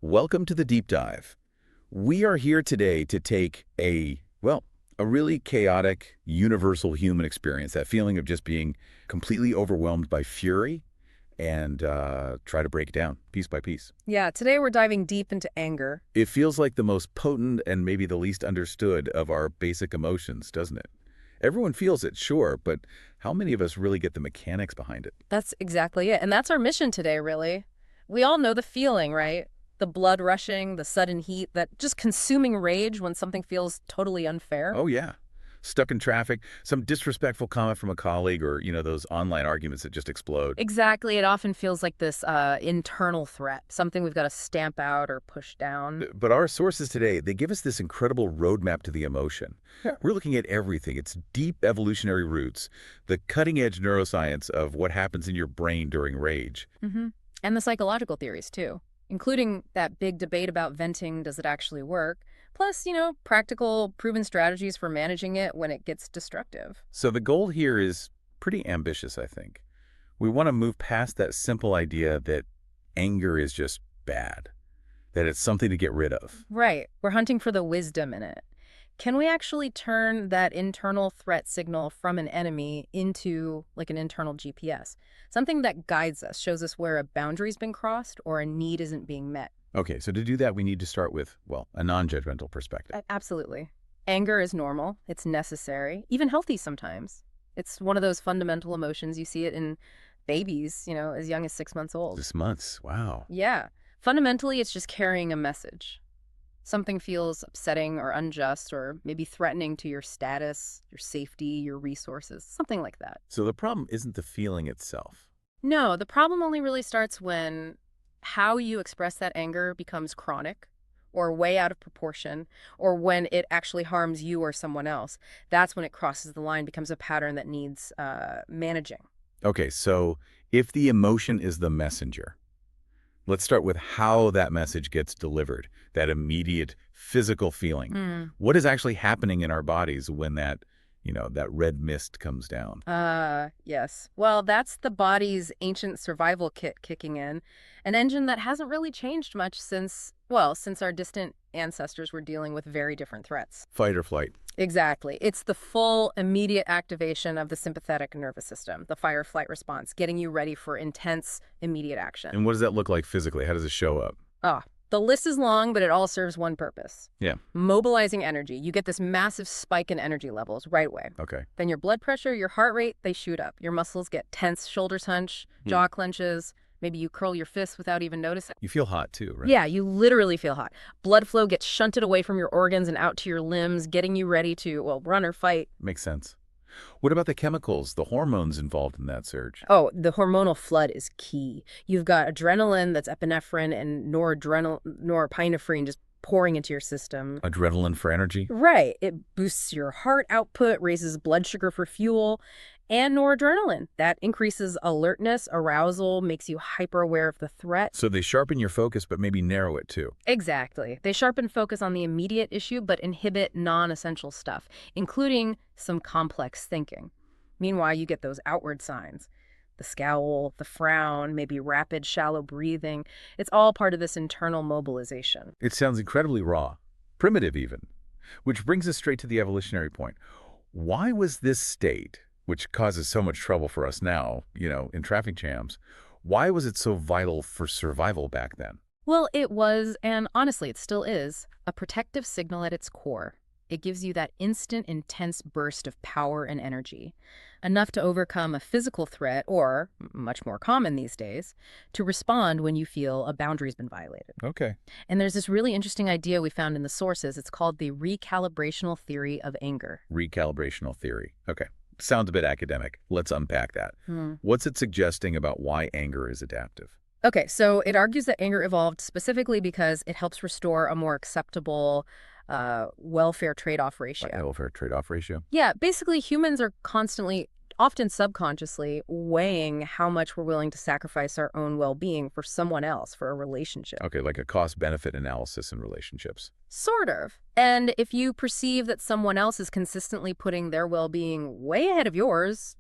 Welcome to the deep dive. We are here today to take a really chaotic, universal human experience, that feeling of just being completely overwhelmed by fury, and try to break it down piece by piece. Yeah, today we're diving deep into anger. It feels like the most potent and maybe the least understood of our basic emotions, doesn't it? Everyone feels it, sure, but how many of us really get the mechanics behind it? That's exactly it. And that's our mission today, really. We all know the feeling, right? The blood rushing, the sudden heat, that just consuming rage when something feels totally unfair. Oh, yeah. Stuck in traffic, some disrespectful comment from a colleague, or, those online arguments that just explode. Exactly. It often feels like this internal threat, something we've got to stamp out or push down. But our sources today, they give us this incredible roadmap to the emotion. Yeah. We're looking at everything. It's deep evolutionary roots, the cutting-edge neuroscience of what happens in your brain during rage. And the psychological theories, too, including that big debate about venting, does it actually work? Plus, practical, proven strategies for managing it when it gets destructive. So the goal here is pretty ambitious, I think. We want to move past that simple idea that anger is just bad, that it's something to get rid of. Right. We're hunting for the wisdom in it. Can we actually turn that internal threat signal from an enemy into like an internal GPS? Something that guides us, shows us where a boundary's been crossed or a need isn't being met. Okay, so to do that, we need to start with, a non-judgmental perspective. Absolutely. Anger is normal. It's necessary, even healthy sometimes. It's one of those fundamental emotions. You see it in babies, as young as 6 months old. 6 months, wow. Yeah. Fundamentally, it's just carrying a message. Something feels upsetting or unjust or maybe threatening to your status, your safety, your resources, something like that. So the problem isn't the feeling itself. No, the problem only really starts when how you express that anger becomes chronic or way out of proportion, or when it actually harms you or someone else. That's when it crosses the line, becomes a pattern that needs managing. Okay, so if the emotion is the messenger, let's start with how that message gets delivered, that immediate physical feeling. What is actually happening in our bodies when that red mist comes down? Yes. Well, that's the body's ancient survival kit kicking in, an engine that hasn't really changed much since our distant ancestors were dealing with very different threats. Fight or flight. Exactly. It's the full, immediate activation of the sympathetic nervous system, the fight-or-flight response, getting you ready for intense, immediate action. And what does that look like physically? How does it show up? The list is long, but it all serves one purpose. Yeah. Mobilizing energy. You get this massive spike in energy levels right away. Okay. Then your blood pressure, your heart rate, they shoot up. Your muscles get tense, shoulders hunch, jaw clenches. Maybe you curl your fists without even noticing. You feel hot too, right? Yeah, you literally feel hot. Blood flow gets shunted away from your organs and out to your limbs, getting you ready to, run or fight. Makes sense. What about the chemicals, the hormones involved in that surge? Oh, the hormonal flood is key. You've got adrenaline, that's epinephrine, and norepinephrine just pouring into your system. Adrenaline for energy? Right. It boosts your heart output, raises blood sugar for fuel, and noradrenaline. That increases alertness, arousal, makes you hyper aware of the threat. So they sharpen your focus, but maybe narrow it too. Exactly. They sharpen focus on the immediate issue, but inhibit non-essential stuff, including some complex thinking. Meanwhile, you get those outward signs. The scowl, the frown, maybe rapid, shallow breathing. It's all part of this internal mobilization. It sounds incredibly raw, primitive even. Which brings us straight to the evolutionary point. Why was this state, which causes so much trouble for us now, in traffic jams, why was it so vital for survival back then? Well, it was, and honestly, it still is, a protective signal at its core. It gives you that instant, intense burst of power and energy, enough to overcome a physical threat, or, much more common these days, to respond when you feel a boundary's been violated. Okay. And there's this really interesting idea we found in the sources. It's called the recalibrational theory of anger. Recalibrational theory. Okay. Sounds a bit academic. Let's unpack that. What's it suggesting about why anger is adaptive? Okay, so it argues that anger evolved specifically because it helps restore a more acceptable welfare trade-off ratio. Welfare trade-off ratio? Yeah, basically humans are constantly, often subconsciously, weighing how much we're willing to sacrifice our own well-being for someone else, for a relationship. Okay, like a cost-benefit analysis in relationships. Sort of. And if you perceive that someone else is consistently putting their well-being way ahead of yours,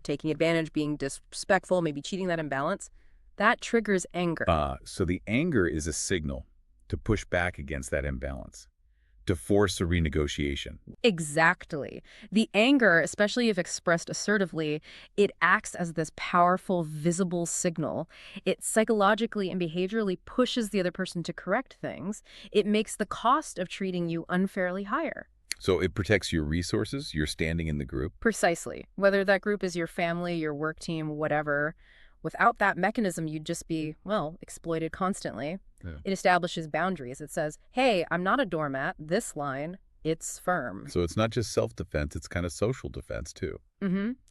taking advantage, being disrespectful, maybe cheating that imbalance, that triggers anger. So the anger is a signal. to push back against that imbalance, to force a renegotiation. Exactly. The anger, especially if expressed assertively, it acts as this powerful, visible signal. It psychologically and behaviorally pushes the other person to correct things. It makes the cost of treating you unfairly higher. So it protects your resources, your standing in the group. Precisely. Whether that group is your family, your work team, whatever, without that mechanism, you'd just be, well, exploited constantly. Yeah. It establishes boundaries. It says, hey, I'm not a doormat. This line, it's firm. So it's not just self-defense, it's kind of social defense too.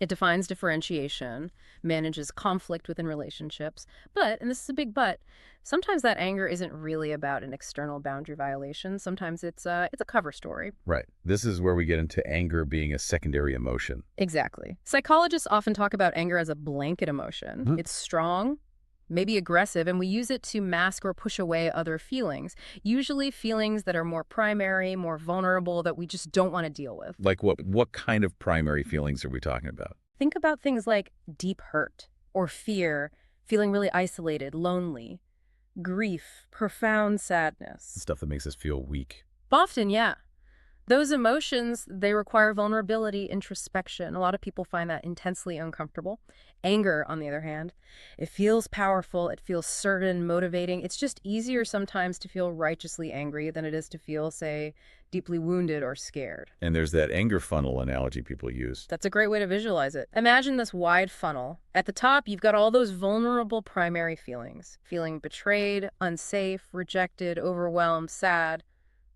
It defines differentiation, manages conflict within relationships. But, and this is a big but, sometimes that anger isn't really about an external boundary violation. Sometimes it's a cover story. Right. This is where we get into anger being a secondary emotion. Exactly. Psychologists often talk about anger as a blanket emotion. It's strong, maybe aggressive, and we use it to mask or push away other feelings, usually feelings that are more primary, more vulnerable, that we just don't want to deal with. Like what? What kind of primary feelings are we talking about? Think about things like deep hurt or fear, feeling really isolated, lonely, grief, profound sadness. Stuff that makes us feel weak. Often, yeah. Those emotions, they require vulnerability, introspection. A lot of people find that intensely uncomfortable. Anger, on the other hand, it feels powerful, it feels certain, motivating. It's just easier sometimes to feel righteously angry than it is to feel, say, deeply wounded or scared. And there's that anger funnel analogy people use. That's a great way to visualize it. Imagine this wide funnel. At the top, you've got all those vulnerable primary feelings. Feeling betrayed, unsafe, rejected, overwhelmed, sad,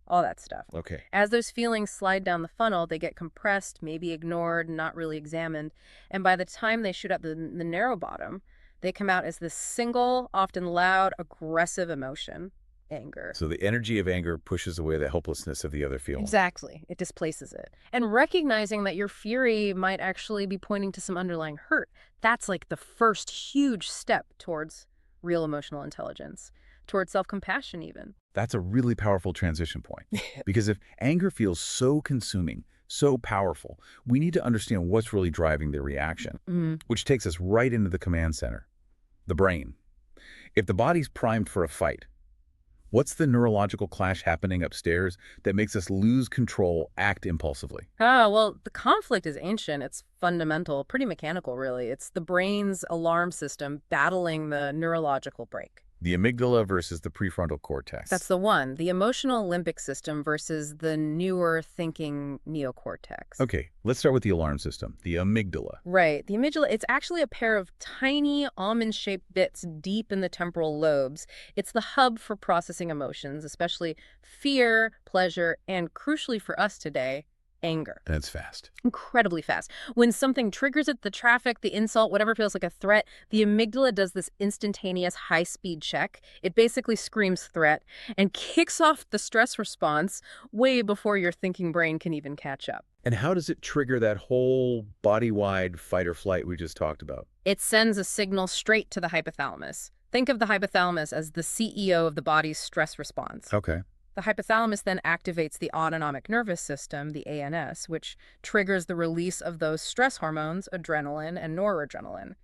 all that stuff. Okay. As those feelings slide down the funnel, they get compressed, maybe ignored, not really examined. And by the time they shoot up the narrow bottom, they come out as this single, often loud, aggressive emotion, anger. So the energy of anger pushes away the helplessness of the other feeling. Exactly. It displaces it. And recognizing that your fury might actually be pointing to some underlying hurt, that's like the first huge step towards real emotional intelligence, towards self-compassion even. That's a really powerful transition point. Because if anger feels so consuming, so powerful, we need to understand what's really driving the reaction, which takes us right into the command center, the brain. If the body's primed for a fight, what's the neurological clash happening upstairs that makes us lose control, act impulsively? Well, the conflict is ancient. It's fundamental, pretty mechanical, really. It's the brain's alarm system battling the neurological break. The amygdala versus the prefrontal cortex. That's the one. The emotional limbic system versus the newer thinking neocortex. Okay, let's start with the alarm system, the amygdala. Right. The amygdala, it's actually a pair of tiny almond-shaped bits deep in the temporal lobes. It's the hub for processing emotions, especially fear, pleasure, and crucially for us today, anger. And it's fast. Incredibly fast. When something triggers it, the traffic, the insult, whatever feels like a threat, the amygdala does this instantaneous high-speed check. It basically screams threat and kicks off the stress response way before your thinking brain can even catch up. And how does it trigger that whole body-wide fight or flight we just talked about? It sends a signal straight to the hypothalamus. Think of the hypothalamus as the CEO of the body's stress response. Okay. The hypothalamus then activates the autonomic nervous system, the ANS, which triggers the release of those stress hormones, adrenaline and noradrenaline.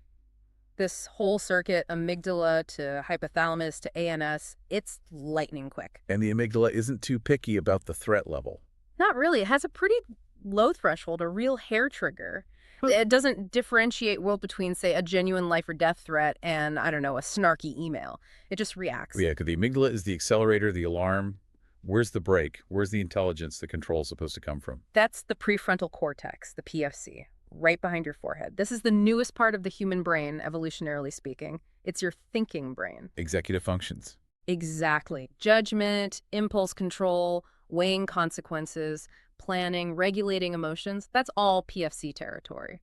This whole circuit, amygdala to hypothalamus to ANS, it's lightning quick. And the amygdala isn't too picky about the threat level. Not really. It has a pretty low threshold, a real hair trigger. It doesn't differentiate well between, say, a genuine life or death threat and, I don't know, a snarky email. It just reacts. Yeah, because the amygdala is the accelerator, the alarm. Where's the brake? Where's the intelligence the control's supposed to come from? That's the prefrontal cortex, the PFC, right behind your forehead. This is the newest part of the human brain, evolutionarily speaking. It's your thinking brain. Executive functions. Exactly. Judgment, impulse control, weighing consequences, planning, regulating emotions, that's all PFC territory.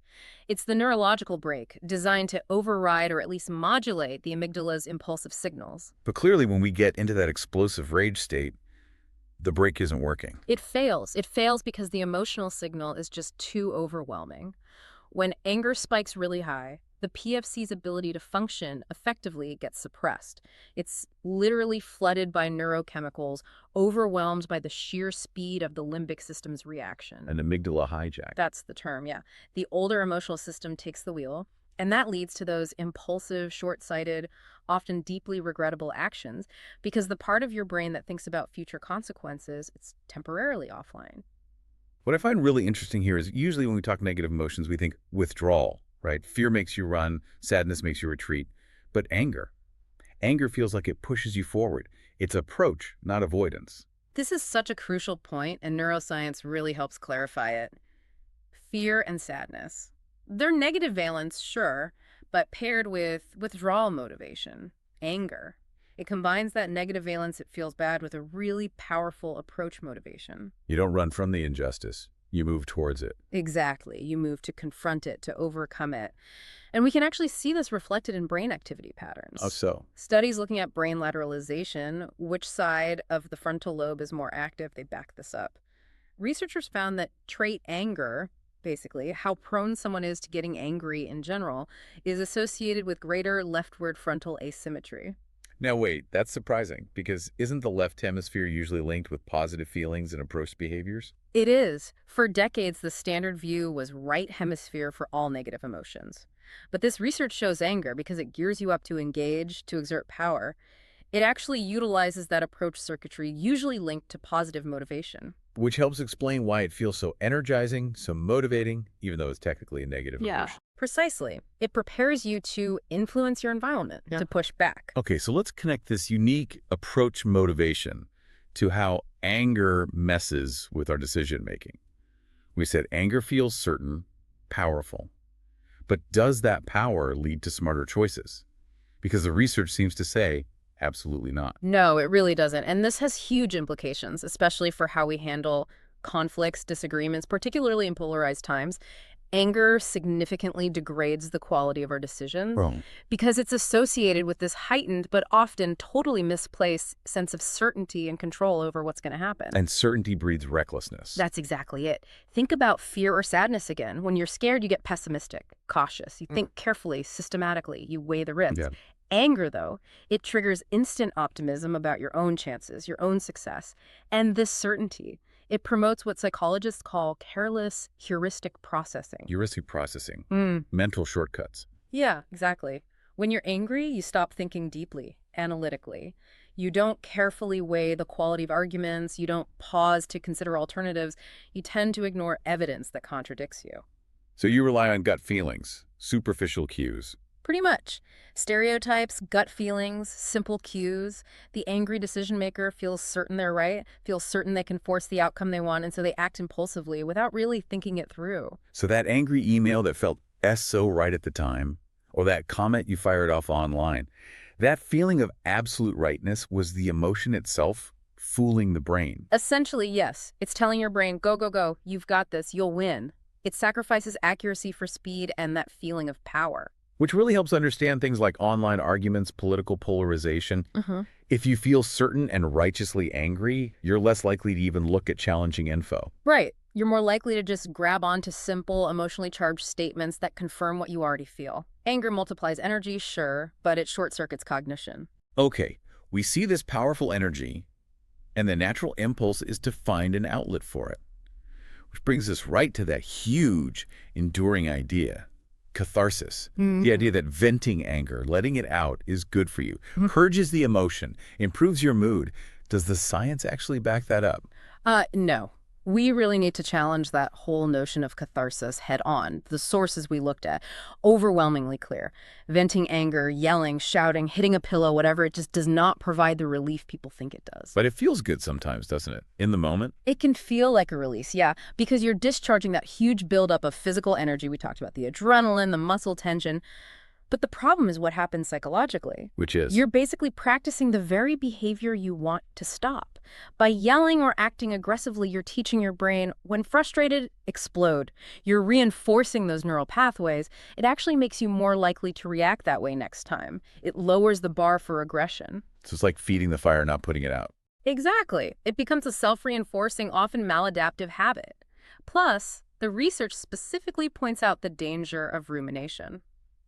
It's the neurological brake designed to override or at least modulate the amygdala's impulsive signals. But clearly when we get into that explosive rage state, the brake isn't working. It fails. It fails because the emotional signal is just too overwhelming. When anger spikes really high, the PFC's ability to function effectively gets suppressed. It's literally flooded by neurochemicals, overwhelmed by the sheer speed of the limbic system's reaction. An amygdala hijack. That's the term, yeah. The older emotional system takes the wheel. And that leads to those impulsive, short-sighted, often deeply regrettable actions because the part of your brain that thinks about future consequences, it's temporarily offline. What I find really interesting here is usually when we talk negative emotions, we think withdrawal, right? Fear makes you run, sadness makes you retreat. But anger feels like it pushes you forward. It's approach, not avoidance. This is such a crucial point, and neuroscience really helps clarify it. Fear and sadness. They're negative valence, sure, but paired with withdrawal motivation, anger. It combines that negative valence, it feels bad, with a really powerful approach motivation. You don't run from the injustice. You move towards it. Exactly. You move to confront it, to overcome it. And we can actually see this reflected in brain activity Oh, patterns. so? Studies looking at brain lateralization, which side of the frontal lobe is more active, they back this up. Researchers found that trait anger, basically, how prone someone is to getting angry in general, is associated with greater leftward frontal asymmetry. Now wait, that's surprising because isn't the left hemisphere usually linked with positive feelings and approach behaviors? It is. For decades, the standard view was right hemisphere for all negative emotions. But this research shows anger because it gears you up to engage, to exert power. It actually utilizes that approach circuitry, usually linked to positive motivation. Which helps explain why it feels so energizing, so motivating, even though it's technically a negative Yeah. emotion. Precisely. It prepares you to influence your environment, Yeah. to push back. Okay, so let's connect this unique approach motivation to how anger messes with our decision making. We said anger feels certain, powerful. But does that power lead to smarter choices? Because the research seems to say absolutely not. No, it really doesn't. And this has huge implications, especially for how we handle conflicts, disagreements, particularly in polarized times. Anger significantly degrades the quality of our decisions Wrong. because it's associated with this heightened but often totally misplaced sense of certainty and control over what's going to happen. And certainty breeds recklessness. That's exactly it. Think about fear or sadness again. When you're scared, you get pessimistic, cautious. You think carefully, systematically. You weigh the risks. Yeah. Anger, though, it triggers instant optimism about your own chances, your own success, and this certainty. It promotes what psychologists call careless heuristic processing. Heuristic processing, Mm. mental shortcuts. Yeah, exactly. When you're angry, you stop thinking deeply, analytically. You don't carefully weigh the quality of arguments. You don't pause to consider alternatives. You tend to ignore evidence that contradicts you. So you rely on gut feelings, superficial cues. Pretty much. Stereotypes, gut feelings, simple cues. The angry decision maker feels certain they're right, feels certain they can force the outcome they want, and so they act impulsively without really thinking it through. So that angry email that felt so right at the time, or that comment you fired off online, that feeling of absolute rightness was the emotion itself fooling the brain. Essentially, yes. It's telling your brain, go, go, go, you've got this, you'll win. It sacrifices accuracy for speed and that feeling of power. Which really helps understand things like online arguments, political polarization. If you feel certain and righteously angry, you're less likely to even look at challenging info. Right. You're more likely to just grab onto simple, emotionally charged statements that confirm what you already feel. Anger multiplies energy, sure, but it short-circuits cognition. Okay, we see this powerful energy, and the natural impulse is to find an outlet for it. Which brings us right to that huge, enduring idea. Catharsis. The idea that venting anger, letting it out, is good for you. Purges the emotion, improves your mood. Does the science actually back that up? No. We really need to challenge that whole notion of catharsis head on. The sources we looked at, overwhelmingly clear. Venting anger, yelling, shouting, hitting a pillow, whatever, it just does not provide the relief people think it does. But it feels good sometimes, doesn't it? In the moment? It can feel like a release, yeah, because you're discharging that huge buildup of physical energy. We talked about the adrenaline, the muscle tension. But the problem is what happens psychologically. Which is? You're basically practicing the very behavior you want to stop. By yelling or acting aggressively, you're teaching your brain, when frustrated, explode. You're reinforcing those neural pathways. It actually makes you more likely to react that way next time. It lowers the bar for aggression. So it's like feeding the fire, not putting it out. Exactly. It becomes a self-reinforcing, often maladaptive habit. Plus, the research specifically points out the danger of rumination.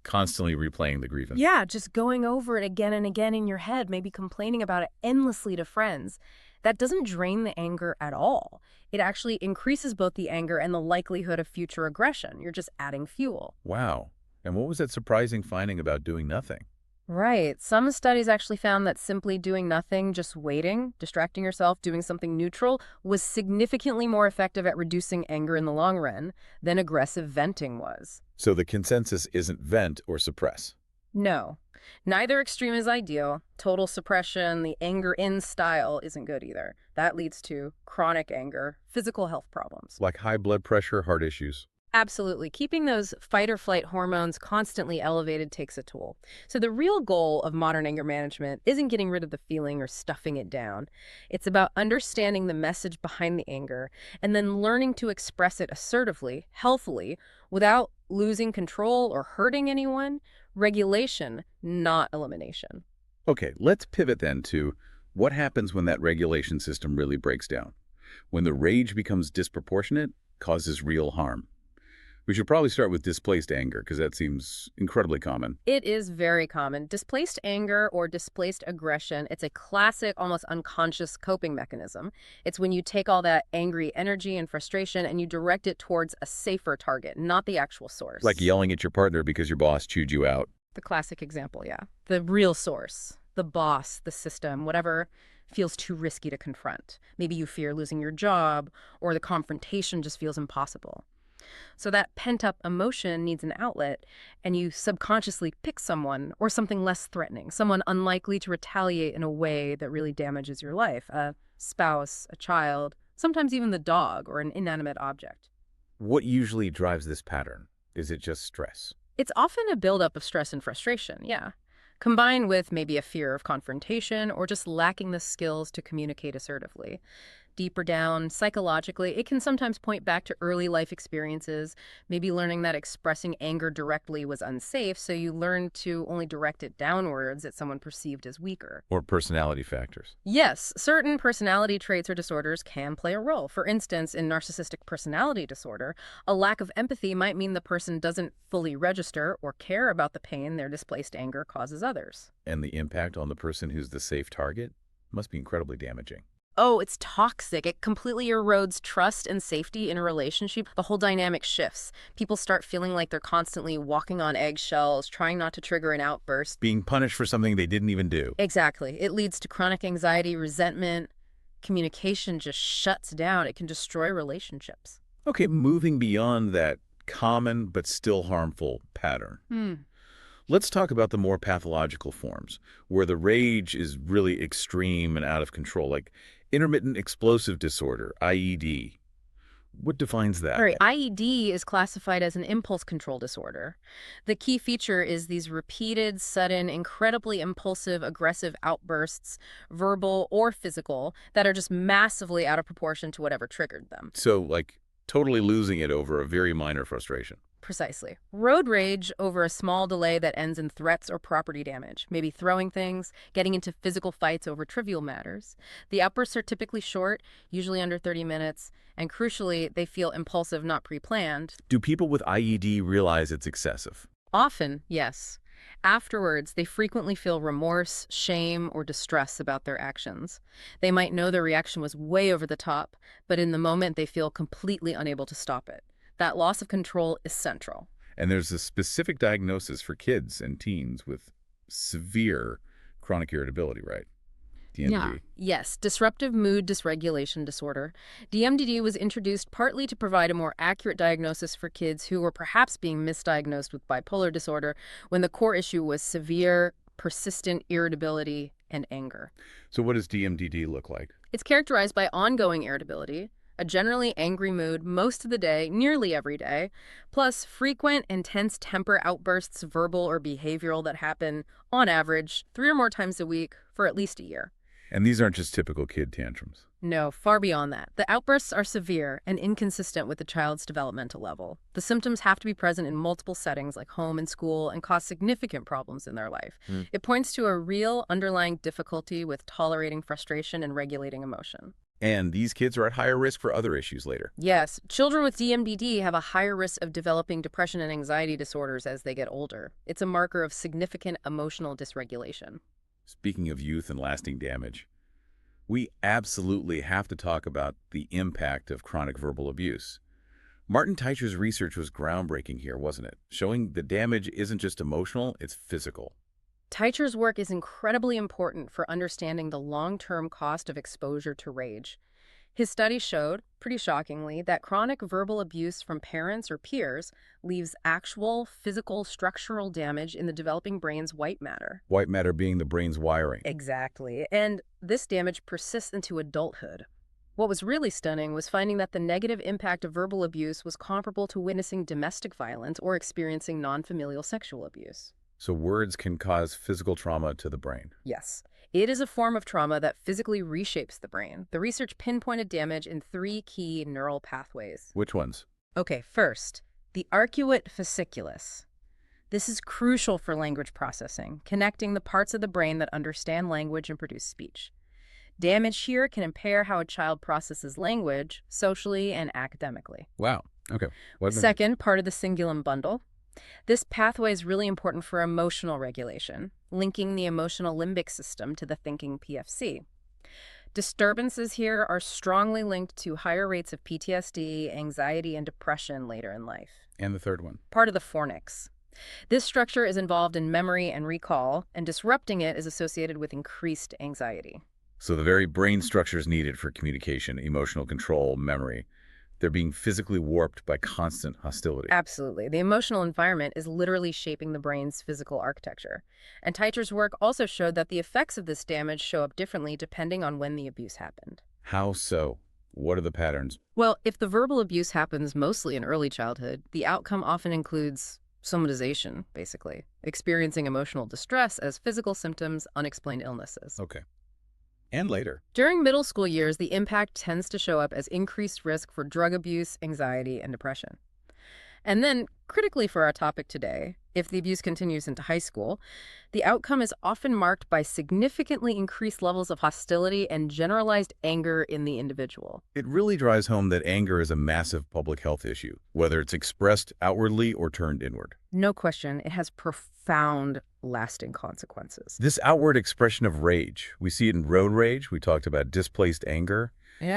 Constantly replaying the grievance. Yeah, just going over it again and again in your head, maybe complaining about it endlessly to friends. That doesn't drain the anger at all. It actually increases both the anger and the likelihood of future aggression. You're just adding fuel. Wow. And what was that surprising finding about doing nothing? Right. Some studies actually found that simply doing nothing, just waiting, distracting yourself, doing something neutral, was significantly more effective at reducing anger in the long run than aggressive venting was. So the consensus isn't vent or suppress. No, neither extreme is ideal. Total suppression, the anger in style, isn't good either. That leads to chronic anger, physical health problems. Like high blood pressure, heart issues. Absolutely. Keeping those fight or flight hormones constantly elevated takes a toll. So the real goal of modern anger management isn't getting rid of the feeling or stuffing it down. It's about understanding the message behind the anger and then learning to express it assertively, healthily, without losing control or hurting anyone. Regulation, not elimination. Okay, let's pivot then to what happens when that regulation system really breaks down. When the rage becomes disproportionate, causes real harm. We should probably start with displaced anger, because that seems incredibly common. It is very common. Displaced anger or displaced aggression, it's a classic, almost unconscious coping mechanism. It's when you take all that angry energy and frustration and you direct it towards a safer target, not the actual source. Like yelling at your partner because your boss chewed you out. The classic example, yeah. The real source, the boss, the system, whatever feels too risky to confront. Maybe you fear losing your job, or the confrontation just feels impossible. So that pent-up emotion needs an outlet, and you subconsciously pick someone or something less threatening, someone unlikely to retaliate in a way that really damages your life, a spouse, a child, sometimes even the dog or an inanimate object. What usually drives this pattern? Is it just stress? It's often a buildup of stress and frustration, yeah, combined with maybe a fear of confrontation or just lacking the skills to communicate assertively. Deeper down, psychologically, it can sometimes point back to early life experiences, maybe learning that expressing anger directly was unsafe, so you learn to only direct it downwards at someone perceived as weaker. Or personality factors? Yes, certain personality traits or disorders can play a role. For instance, in narcissistic personality disorder, a lack of empathy might mean the person doesn't fully register or care about the pain their displaced anger causes others. And the impact on the person who's the safe target must be incredibly damaging. Oh, it's toxic. It completely erodes trust and safety in a relationship. The whole dynamic shifts. People start feeling like they're constantly walking on eggshells, trying not to trigger an outburst. Being punished for something they didn't even do. Exactly. It leads to chronic anxiety, resentment. Communication just shuts down. It can destroy relationships. Okay, moving beyond that common but still harmful pattern. Let's talk about the more pathological forms, where the rage is really extreme and out of control, like intermittent explosive disorder, IED. What defines that? All right, IED is classified as an impulse control disorder. The key feature is these repeated, sudden, incredibly impulsive, aggressive outbursts, verbal or physical, that are just massively out of proportion to whatever triggered them. So, like, totally losing it over a very minor frustration. Precisely. Road rage over a small delay that ends in threats or property damage, maybe throwing things, getting into physical fights over trivial matters. The outbursts are typically short, usually under 30 minutes, and crucially, they feel impulsive, not pre-planned. Do people with IED realize it's excessive? Often, yes. Afterwards, they frequently feel remorse, shame, or distress about their actions. They might know their reaction was way over the top, but in the moment, they feel completely unable to stop it. That loss of control is central. And there's a specific diagnosis for kids and teens with severe chronic irritability, right? DMD. Yeah. Yes, disruptive mood dysregulation disorder. DMDD was introduced partly to provide a more accurate diagnosis for kids who were perhaps being misdiagnosed with bipolar disorder when the core issue was severe, persistent irritability and anger. So what does DMDD look like? It's characterized by ongoing irritability, a generally angry mood most of the day, nearly every day, plus frequent, intense temper outbursts, verbal or behavioral, that happen, on average, 3 or more times a week for at least a year. And these aren't just typical kid tantrums. No, far beyond that. The outbursts are severe and inconsistent with the child's developmental level. The symptoms have to be present in multiple settings like home and school and cause significant problems in their life. It points to a real underlying difficulty with tolerating frustration and regulating emotion. And these kids are at higher risk for other issues later. Yes, children with DMDD have a higher risk of developing depression and anxiety disorders as they get older. It's a marker of significant emotional dysregulation. Speaking of youth and lasting damage, we absolutely have to talk about the impact of chronic verbal abuse. Martin Teicher's research was groundbreaking here, wasn't it? Showing the damage isn't just emotional, it's physical. Teicher's work is incredibly important for understanding the long-term cost of exposure to rage. His study showed, pretty shockingly, that chronic verbal abuse from parents or peers leaves actual physical structural damage in the developing brain's white matter. White matter being the brain's wiring. Exactly. And this damage persists into adulthood. What was really stunning was finding that the negative impact of verbal abuse was comparable to witnessing domestic violence or experiencing non-familial sexual abuse. So words can cause physical trauma to the brain. Yes, it is a form of trauma that physically reshapes the brain. The research pinpointed damage in 3 key neural pathways. Which ones? Okay, first, the arcuate fasciculus. This is crucial for language processing, connecting the parts of the brain that understand language and produce speech. Damage here can impair how a child processes language, socially and academically. Wow. Okay. Second, part of the cingulum bundle. This pathway is really important for emotional regulation, linking the emotional limbic system to the thinking PFC. Disturbances here are strongly linked to higher rates of PTSD, anxiety, and depression later in life. And the third one? Part of the fornix. This structure is involved in memory and recall, and disrupting it is associated with increased anxiety. So the very brain structures needed for communication, emotional control, memory, they're being physically warped by constant hostility. Absolutely. The emotional environment is literally shaping the brain's physical architecture. And Teicher's work also showed that the effects of this damage show up differently depending on when the abuse happened. How so? What are the patterns? Well, if the verbal abuse happens mostly in early childhood, the outcome often includes somatization, basically, experiencing emotional distress as physical symptoms, unexplained illnesses. Okay. And later. During middle school years, the impact tends to show up as increased risk for drug abuse, anxiety, and depression. And then, critically for our topic today, if the abuse continues into high school, the outcome is often marked by significantly increased levels of hostility and generalized anger in the individual. It really drives home that anger is a massive public health issue, whether it's expressed outwardly or turned inward. No question, it has profound, lasting consequences. This outward expression of rage, we see it in road rage, we talked about displaced anger,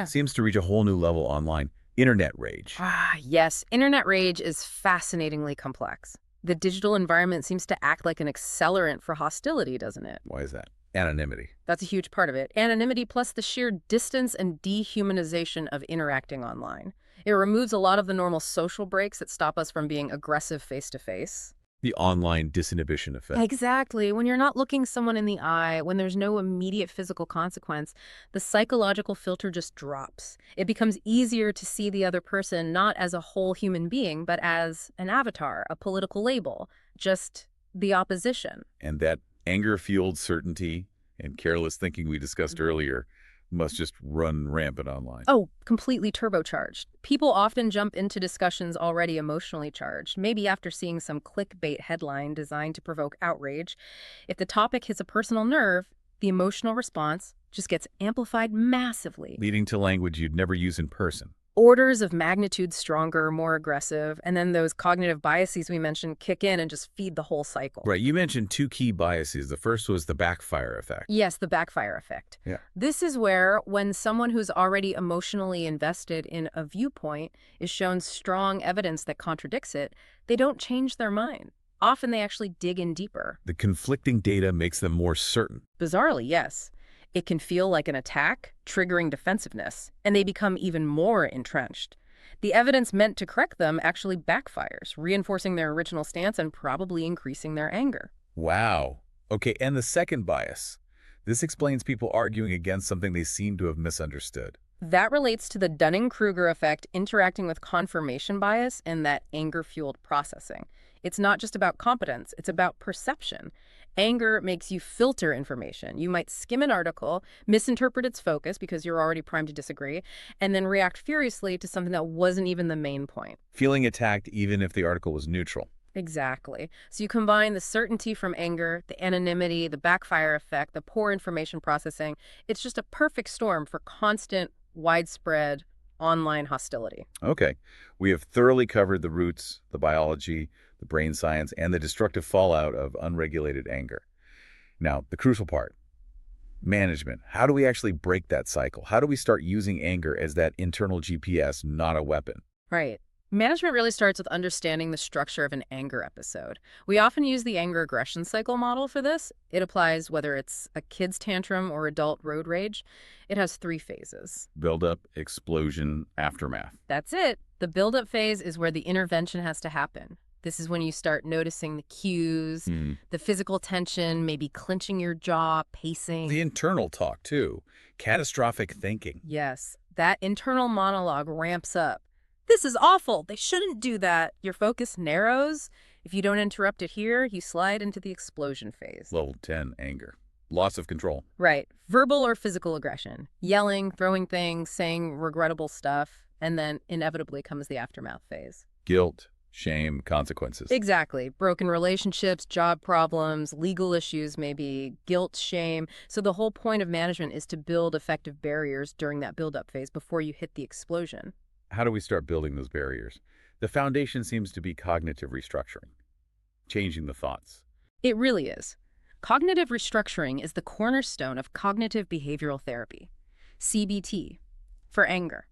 seems to reach a whole new level online. Internet rage. Yes, internet rage is fascinatingly complex. The digital environment seems to act like an accelerant for hostility, doesn't it? Why is that? Anonymity. That's a huge part of it. Anonymity plus the sheer distance and dehumanization of interacting online. It removes a lot of the normal social breaks that stop us from being aggressive face-to-face. The online disinhibition effect. Exactly. When you're not looking someone in the eye, when there's no immediate physical consequence, the psychological filter just drops. It becomes easier to see the other person not as a whole human being, but as an avatar, a political label, just the opposition. And that anger-fueled certainty and careless thinking we discussed earlier must just run rampant online. Oh, completely turbocharged. People often jump into discussions already emotionally charged, maybe after seeing some clickbait headline designed to provoke outrage. If the topic hits a personal nerve, the emotional response just gets amplified massively. Leading to language you'd never use in person. Orders of magnitude stronger, more aggressive, and then those cognitive biases we mentioned kick in and just feed the whole cycle. Right, you mentioned 2 key biases. The first was the backfire effect. Yes, the backfire effect. Yeah. This is where, when someone who's already emotionally invested in a viewpoint is shown strong evidence that contradicts it, they don't change their mind. Often they actually dig in deeper. The conflicting data makes them more certain. Bizarrely, yes. It can feel like an attack, triggering defensiveness, and they become even more entrenched. The evidence meant to correct them actually backfires, reinforcing their original stance and probably increasing their anger. Wow. Okay, and the second bias. This explains people arguing against something they seem to have misunderstood. That relates to the Dunning-Kruger effect interacting with confirmation bias and that anger-fueled processing. It's not just about competence, it's about perception. Anger makes you filter information. You might skim an article, misinterpret its focus because you're already primed to disagree, and then react furiously to something that wasn't even the main point. Feeling attacked even if the article was neutral. Exactly. So you combine the certainty from anger, the anonymity, the backfire effect, the poor information processing. It's just a perfect storm for constant, widespread online hostility. Okay, we have thoroughly covered the roots, the biology, the brain science, and the destructive fallout of unregulated anger. Now, the crucial part, management. How do we actually break that cycle? How do we start using anger as that internal GPS, not a weapon? Right. Management really starts with understanding the structure of an anger episode. We often use the anger aggression cycle model for this. It applies whether it's a kid's tantrum or adult road rage. It has 3 phases. Buildup, explosion, aftermath. That's it. The buildup phase is where the intervention has to happen. This is when you start noticing the cues, the physical tension, maybe clenching your jaw, pacing. The internal talk, too. Catastrophic thinking. Yes, that internal monologue ramps up. This is awful. They shouldn't do that. Your focus narrows. If you don't interrupt it here, you slide into the explosion phase. Level 10, anger. Loss of control. Right. Verbal or physical aggression. Yelling, throwing things, saying regrettable stuff. And then inevitably comes the aftermath phase. Guilt, shame, consequences. Exactly. Broken relationships, job problems, legal issues, maybe guilt, shame. So the whole point of management is to build effective barriers during that build-up phase before you hit the explosion. How do we start building those barriers? The foundation seems to be cognitive restructuring, changing the thoughts. It really is. Cognitive restructuring is the cornerstone of cognitive behavioral therapy, CBT, for anger.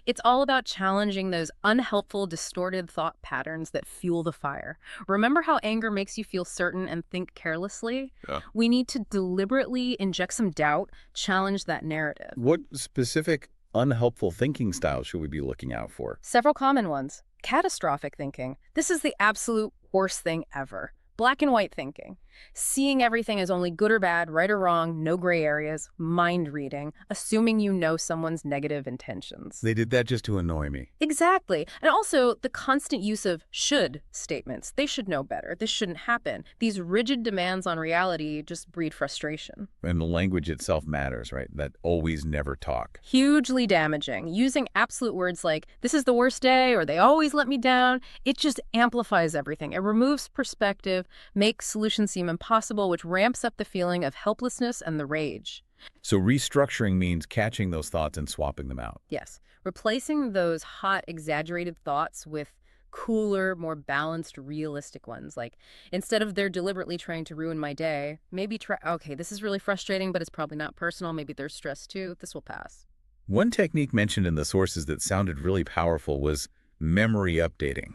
It's all about challenging those unhelpful, distorted thought patterns that fuel the fire. Remember how anger makes you feel certain and think carelessly? Yeah. We need to deliberately inject some doubt, challenge that narrative. What specific unhelpful thinking styles should we be looking out for? Several common ones. Catastrophic thinking. This is the absolute worst thing ever. Black and white thinking. Seeing everything as only good or bad, right or wrong, no gray areas. Mind reading. Assuming you know someone's negative intentions. They did that just to annoy me. Exactly. And also the constant use of should statements. They should know better. This shouldn't happen. These rigid demands on reality just breed frustration. And the language itself matters, right? That always, never talk. Hugely damaging. Using absolute words like, this is the worst day, or they always let me down. It just amplifies everything. It removes perspective, makes solutions seem impossible, which ramps up the feeling of helplessness and the rage. So restructuring means catching those thoughts and swapping them out. Yes. Replacing those hot, exaggerated thoughts with cooler, more balanced, realistic ones. Like, instead of they're deliberately trying to ruin my day, maybe try, okay, this is really frustrating, but it's probably not personal. Maybe they're stressed too. This will pass. One technique mentioned in the sources that sounded really powerful was memory updating.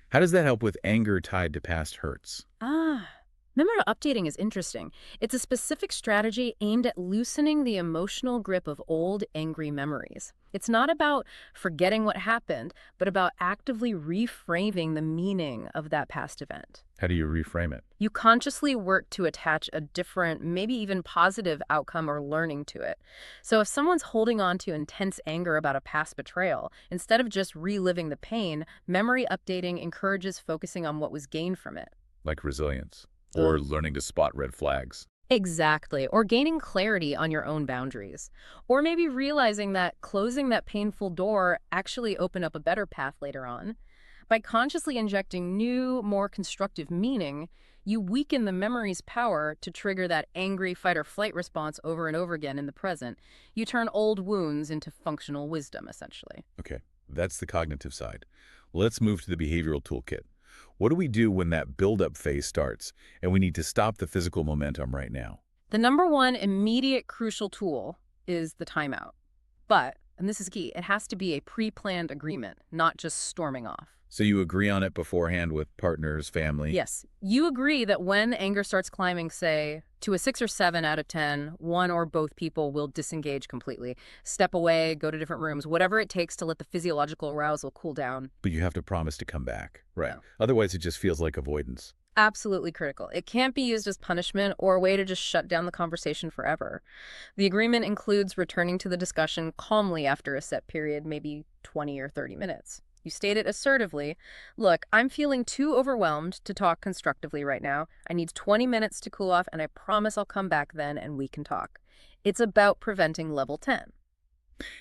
How does that help with anger tied to past hurts? Memory updating is interesting. It's a specific strategy aimed at loosening the emotional grip of old, angry memories. It's not about forgetting what happened, but about actively reframing the meaning of that past event. How do you reframe it? You consciously work to attach a different, maybe even positive outcome or learning to it. So if someone's holding on to intense anger about a past betrayal, instead of just reliving the pain, memory updating encourages focusing on what was gained from it. Like resilience. Or learning to spot red flags. Exactly. Or gaining clarity on your own boundaries. Or maybe realizing that closing that painful door actually opened up a better path later on. By consciously injecting new, more constructive meaning, you weaken the memory's power to trigger that angry fight or flight response over and over again in the present. You turn old wounds into functional wisdom, essentially. Okay, that's the cognitive side. Let's move to the behavioral toolkit. What do we do when that build-up phase starts and we need to stop the physical momentum right now? The number one immediate crucial tool is the timeout. But, and this is key, it has to be a pre-planned agreement, not just storming off. So you agree on it beforehand with partners, family? Yes. You agree that when anger starts climbing, say, to a 6 or 7 out of 10, one or both people will disengage completely, step away, go to different rooms, whatever it takes to let the physiological arousal cool down. But you have to promise to come back. Right. No. Otherwise, it just feels like avoidance. Absolutely critical. It can't be used as punishment or a way to just shut down the conversation forever. The agreement includes returning to the discussion calmly after a set period, maybe 20 or 30 minutes. You state it assertively. Look, I'm feeling too overwhelmed to talk constructively right now. I need 20 minutes to cool off, and I promise I'll come back then and we can talk. It's about preventing level 10.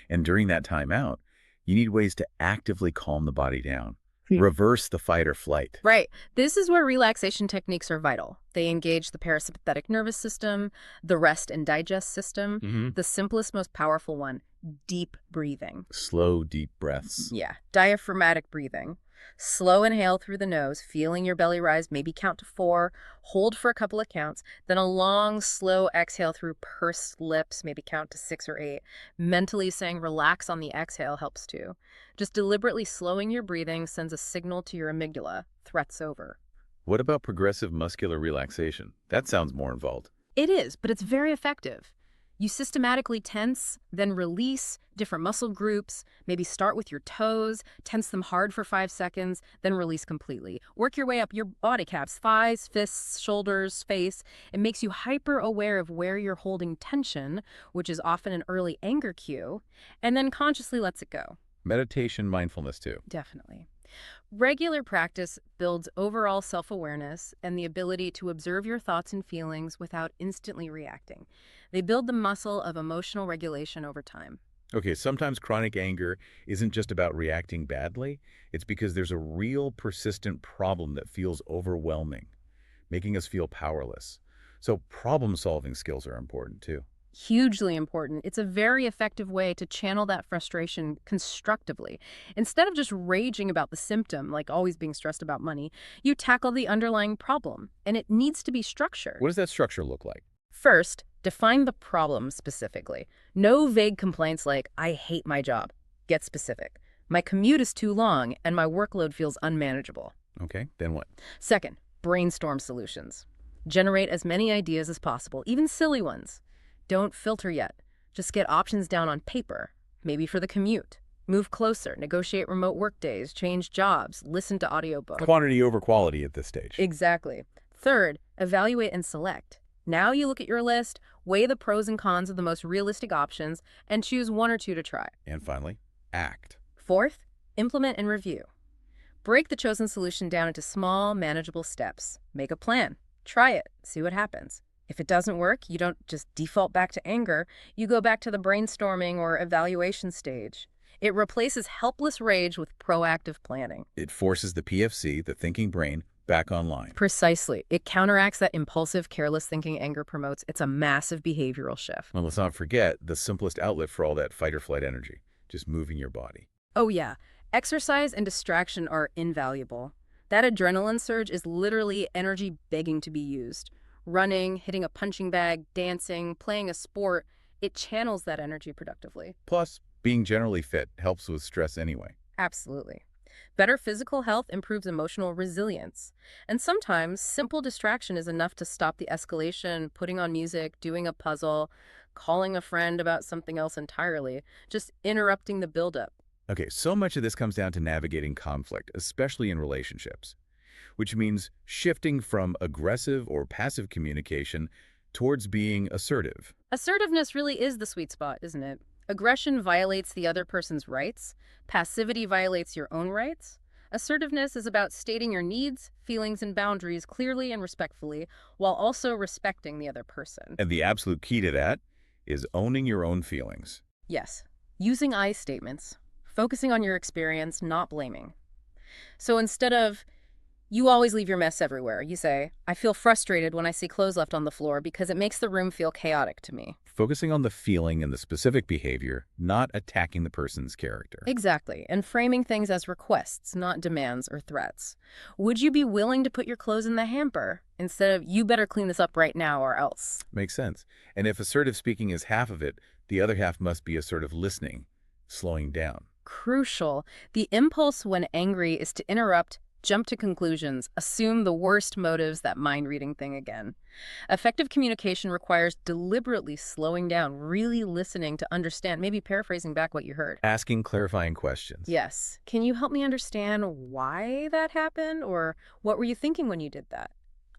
And during that time out, you need ways to actively calm the body down. Reverse the fight or flight. Right. This is where relaxation techniques are vital. They engage the parasympathetic nervous system, the rest and digest system, the simplest, most powerful one, deep breathing. Slow, deep breaths. Yeah, diaphragmatic breathing. Slow inhale through the nose, feeling your belly rise, maybe count to 4, hold for a couple of counts, then a long, slow exhale through pursed lips, maybe count to 6 or 8. Mentally saying relax on the exhale helps too. Just deliberately slowing your breathing sends a signal to your amygdala, threat's over. What about progressive muscular relaxation? That sounds more involved. It is, but it's very effective. You systematically tense, then release different muscle groups. Maybe start with your toes, tense them hard for 5 seconds, then release completely. Work your way up your body caps, thighs, fists, shoulders, face. It makes you hyper aware of where you're holding tension, which is often an early anger cue, and then consciously lets it go. Meditation, mindfulness too. Definitely. Regular practice builds overall self-awareness and the ability to observe your thoughts and feelings without instantly reacting. They build the muscle of emotional regulation over time. Okay, sometimes chronic anger isn't just about reacting badly. It's because there's a real persistent problem that feels overwhelming, making us feel powerless. So problem-solving skills are important too. Hugely important. It's a very effective way to channel that frustration constructively. Instead of just raging about the symptom, like always being stressed about money, you tackle the underlying problem, and it needs to be structured. What does that structure look like? First, define the problem specifically. No vague complaints like, I hate my job. Get specific. My commute is too long, and my workload feels unmanageable. Okay, then what? Second, brainstorm solutions. Generate as many ideas as possible, even silly ones. Don't filter yet. Just get options down on paper, maybe for the commute. Move closer, negotiate remote work days, change jobs, listen to audiobooks. Quantity over quality at this stage. Exactly. Third, evaluate and select. Now you look at your list, weigh the pros and cons of the most realistic options, and choose 1 or 2 to try. And finally, act. Fourth, implement and review. Break the chosen solution down into small, manageable steps. Make a plan. Try it. See what happens. If it doesn't work, you don't just default back to anger. You go back to the brainstorming or evaluation stage. It replaces helpless rage with proactive planning. It forces the PFC, the thinking brain, back online. Precisely. It counteracts that impulsive, careless thinking anger promotes. It's a massive behavioral shift. Well, let's not forget the simplest outlet for all that fight or flight energy, just moving your body. Oh yeah, exercise and distraction are invaluable. That adrenaline surge is literally energy begging to be used. Running, hitting a punching bag, dancing, playing a sport, it channels that energy productively. Plus, being generally fit helps with stress anyway. Absolutely. Better physical health improves emotional resilience. And sometimes simple distraction is enough to stop the escalation, putting on music, doing a puzzle, calling a friend about something else entirely, just interrupting the buildup. Okay, so much of this comes down to navigating conflict, especially in relationships, which means shifting from aggressive or passive communication towards being assertive. Assertiveness really is the sweet spot, isn't it? Aggression violates the other person's rights. Passivity violates your own rights. Assertiveness is about stating your needs, feelings, and boundaries clearly and respectfully, while also respecting the other person. And the absolute key to that is owning your own feelings. Yes, using I statements, focusing on your experience, not blaming. So instead of, you always leave your mess everywhere, you say, I feel frustrated when I see clothes left on the floor because it makes the room feel chaotic to me. Focusing on the feeling and the specific behavior, not attacking the person's character. Exactly, and framing things as requests, not demands or threats. Would you be willing to put your clothes in the hamper instead of, you better clean this up right now or else? Makes sense. And if assertive speaking is half of it, the other half must be assertive listening, slowing down. Crucial. The impulse when angry is to interrupt, jump to conclusions, assume the worst motives, that mind-reading thing again. Effective communication requires deliberately slowing down, really listening to understand, maybe paraphrasing back what you heard. Asking clarifying questions. Yes. Can you help me understand why that happened? Or what were you thinking when you did that?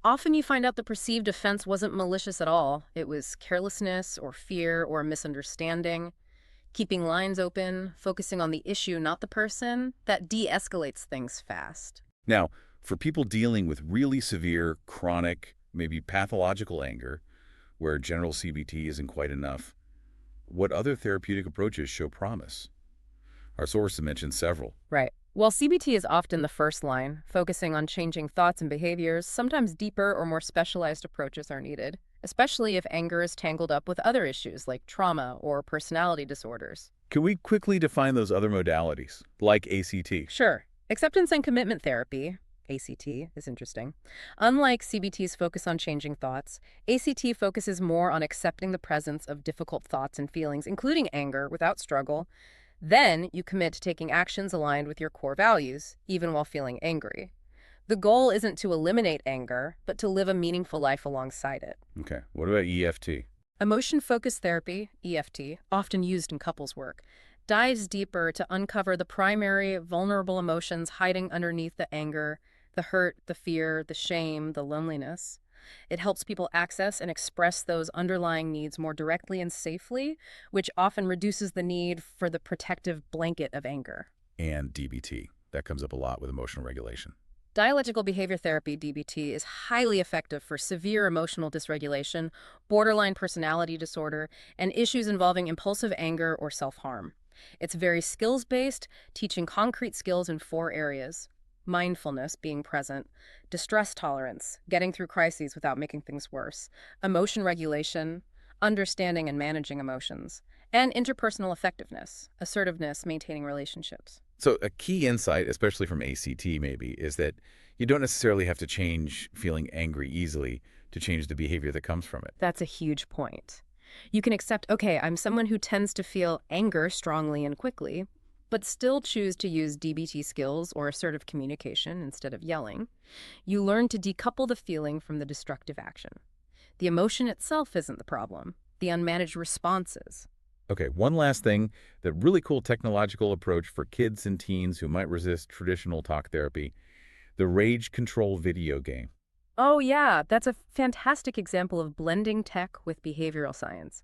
Often you find out the perceived offense wasn't malicious at all. It was carelessness or fear or misunderstanding. Keeping lines open, focusing on the issue, not the person, that de-escalates things fast. Now, for people dealing with really severe, chronic, maybe pathological anger, where general CBT isn't quite enough, what other therapeutic approaches show promise? Our source mentioned several. Right. While CBT is often the first line, focusing on changing thoughts and behaviors, sometimes deeper or more specialized approaches are needed, especially if anger is tangled up with other issues like trauma or personality disorders. Can we quickly define those other modalities, like ACT? Sure. Acceptance and commitment therapy, ACT, is interesting. Unlike CBT's focus on changing thoughts, ACT focuses more on accepting the presence of difficult thoughts and feelings, including anger, without struggle. Then you commit to taking actions aligned with your core values, even while feeling angry. The goal isn't to eliminate anger, but to live a meaningful life alongside it. Okay, what about EFT? Emotion-focused therapy, EFT, often used in couples work, dives deeper to uncover the primary vulnerable emotions hiding underneath the anger, the hurt, the fear, the shame, the loneliness. It helps people access and express those underlying needs more directly and safely, which often reduces the need for the protective blanket of anger. And DBT. That comes up a lot with emotional regulation. Dialectical behavior therapy, DBT, is highly effective for severe emotional dysregulation, borderline personality disorder, and issues involving impulsive anger or self-harm. It's very skills-based, teaching concrete skills in 4 areas: mindfulness, being present; distress tolerance, getting through crises without making things worse; emotion regulation, understanding and managing emotions; and interpersonal effectiveness, assertiveness, maintaining relationships. So a key insight, especially from ACT maybe, is that you don't necessarily have to change feeling angry easily to change the behavior that comes from it. That's a huge point. You can accept, okay, I'm someone who tends to feel anger strongly and quickly, but still choose to use DBT skills or assertive communication instead of yelling. You learn to decouple the feeling from the destructive action. The emotion itself isn't the problem. The unmanaged response is. Okay, one last thing, the really cool technological approach for kids and teens who might resist traditional talk therapy, the rage control video game. Oh, yeah, that's a fantastic example of blending tech with behavioral science.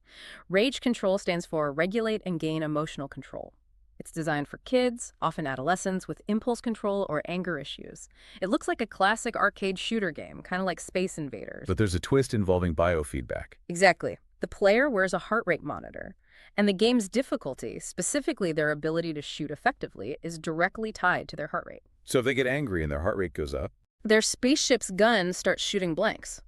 RAGE control stands for Regulate and Gain Emotional Control. It's designed for kids, often adolescents, with impulse control or anger issues. It looks like a classic arcade shooter game, kind of like Space Invaders. But there's a twist involving biofeedback. Exactly. The player wears a heart rate monitor, and the game's difficulty, specifically their ability to shoot effectively, is directly tied to their heart rate. So if they get angry and their heart rate goes up, Their spaceship's gun starts shooting blanks.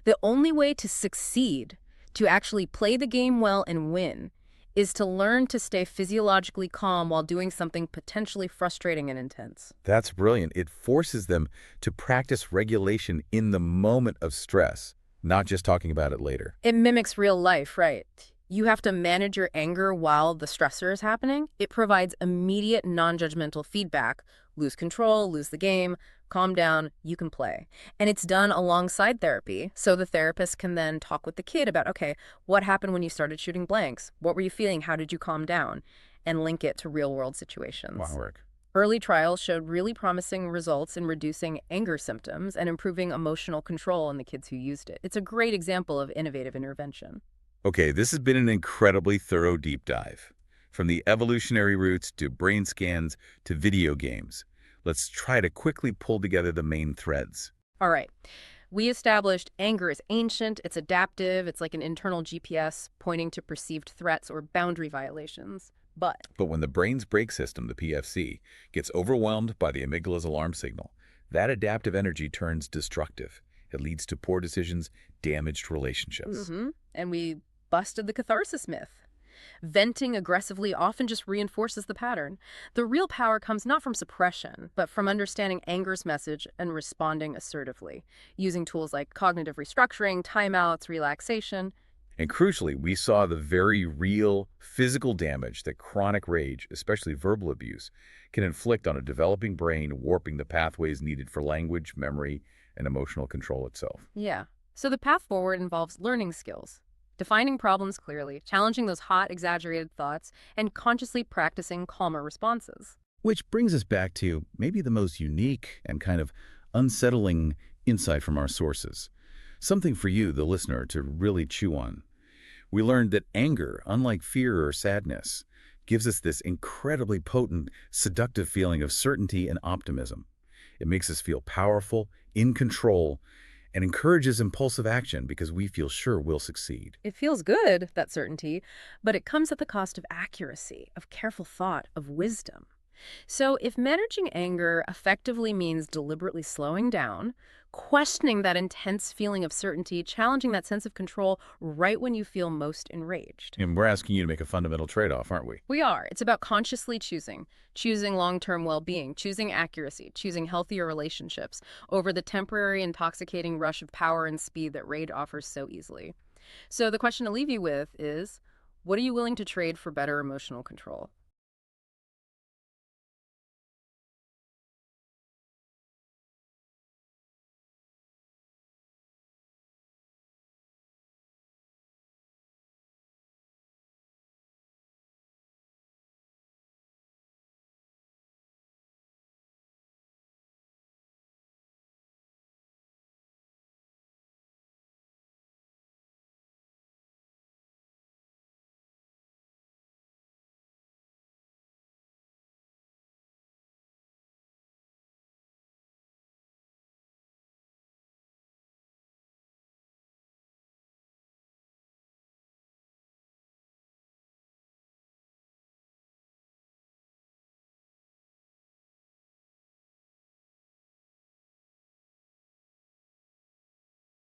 The only way to succeed, to actually play the game well and win, is to learn to stay physiologically calm while doing something potentially frustrating and intense. that's brilliant. It forces them to practice regulation in the moment of stress, not just talking about it later. It mimics real life, right? You have to manage your anger while the stressor is happening. It provides immediate, non-judgmental feedback. Lose control, lose the game, calm down, you can play. And it's done alongside therapy, so the therapist can then talk with the kid about, okay, what happened when you started shooting blanks? What were you feeling? How did you calm down? And link it to real-world situations. Wow, work. Early trials showed really promising results in reducing anger symptoms and improving emotional control in the kids who used it. It's a great example of innovative intervention. Okay, this has been an incredibly thorough deep dive. From the evolutionary roots to brain scans to video games. Let's try to quickly pull together the main threads. All right. We established anger is ancient, it's adaptive, it's like an internal GPS pointing to perceived threats or boundary violations. But When the brain's brake system, the PFC, gets overwhelmed by the amygdala's alarm signal, that adaptive energy turns destructive. It leads to poor decisions, damaged relationships. and we busted the catharsis myth. Venting aggressively often just reinforces the pattern. The real power comes not from suppression, but from understanding anger's message and responding assertively, using tools like cognitive restructuring, timeouts, relaxation. And crucially, we saw the very real physical damage that chronic rage, especially verbal abuse, can inflict on a developing brain, warping the pathways needed for language, memory, and emotional control itself. Yeah. So the path forward involves learning skills, defining problems clearly, challenging those hot, exaggerated thoughts, and consciously practicing calmer responses. Which brings us back to maybe the most unique and kind of unsettling insight from our sources. Something for you, the listener, to really chew on. We learned that anger, unlike fear or sadness, gives us this incredibly potent, seductive feeling of certainty and optimism. It makes us feel powerful, in control, and encourages impulsive action because we feel sure we'll succeed. It feels good, that certainty, but it comes at the cost of accuracy, of careful thought, of wisdom. So, if managing anger effectively means deliberately slowing down, questioning that intense feeling of certainty, challenging that sense of control right when you feel most enraged. And we're asking you to make a fundamental trade-off, aren't we? We are. It's about consciously choosing long-term well-being, choosing accuracy, choosing healthier relationships over the temporary intoxicating rush of power and speed that rage offers so easily. So the question to leave you with is, what are you willing to trade for better emotional control?